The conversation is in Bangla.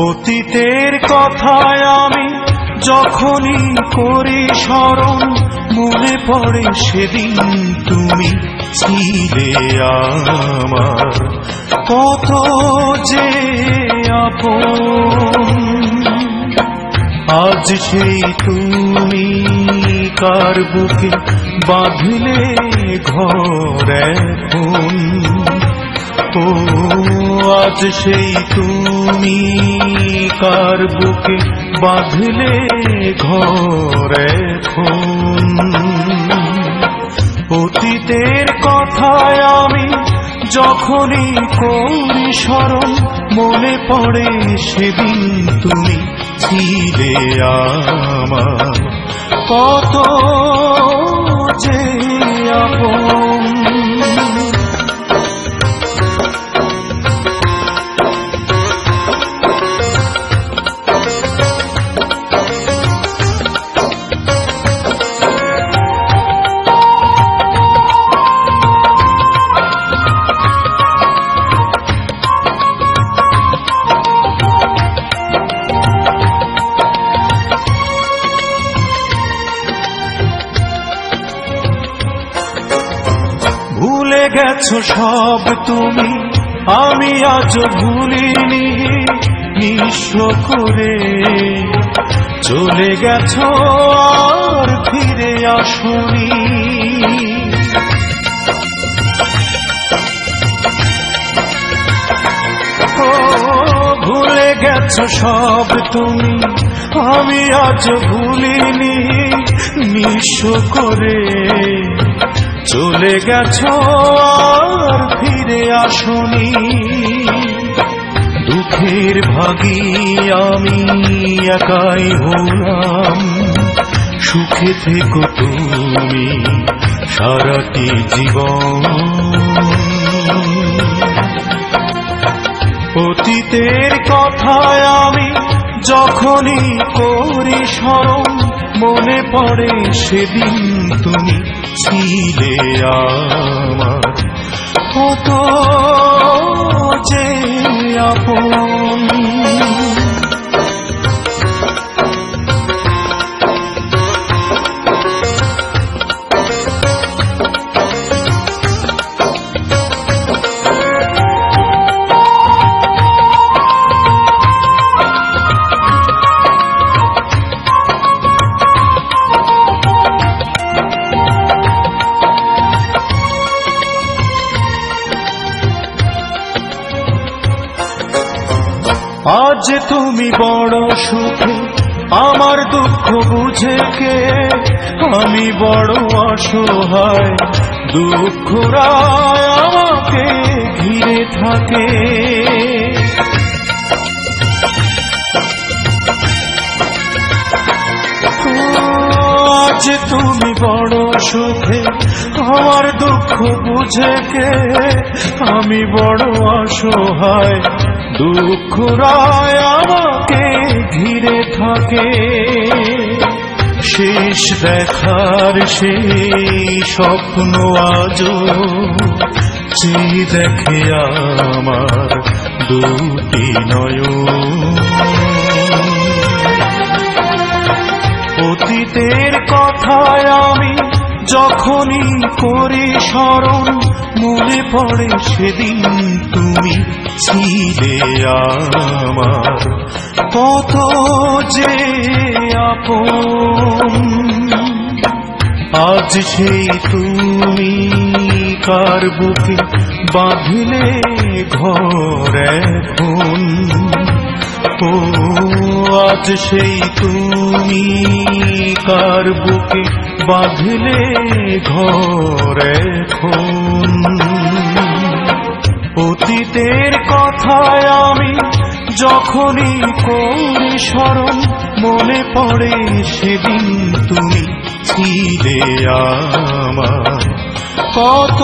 অতীতের কথায় আমি যখনই করি স্মরণ, মনে পড়ে সেদিন তুমি ছিলে আমার কত যে আপন। আজ সেই তুমি কার বুকে বাঁধলে ঘর এখন, ও আজ সেই তুমি কার বুকে বাঁধলে ঘর এখন। অতীতের কথায় আমি যখনই করি স্মরণ, মনে পড়ে সেদিন তুমি ছিলে আমার কত যে আপন। ভুলে গেছো সব তুমি, আমি আজ ভুলিনি, নিঃস্ব করে চলে গেছো আর ফিরে আসনি। ও ভুলে গেছো সব তুমি, আমি আজ ভুলিনি, নিঃস্ব করে চলে গেছো আর ফিরে আসনি। দুঃখের ভাগী আমি একাই হলাম, সুখে থেকো তুমি সারাটি জীবন। অতীতের কথায় আমি যখনই করি স্মরণ, মনে পড়ে সেদিন তুমি ছিলে আমার কত যে আপন। আজ তুমি বড় সুখে, আমার দুঃখ বুঝে কে, আমি বড় অসহায়, দুঃখরা আমাকে ঘিরে থাকে। আজ তুমি বড় সুখে, আমার দুঃখ বুঝে কে, আমি বড় অসহায়, দুঃখরায় আমাকে ঘিরে থাকে। শেষ দেখার সেই স্বপ্ন আজও চেয়ে দেখে আমার দুটি নয়ন। অতীতের কথায় আমি যখনই করি স্মরণ, মনে পড়ে সেদিন তুমি ছিলে আমার কত যে আপন। আজ সেই তুমি কার বুকে বাঁধলে ঘর এখন, ও আজ সেই তুমি কার বুকে বাঁধলে ঘর এখন। অতীতের কথায় আমি যখনই করি স্মরণ, মনে পড়ে সেদিন তুমি ছিলে আমার কত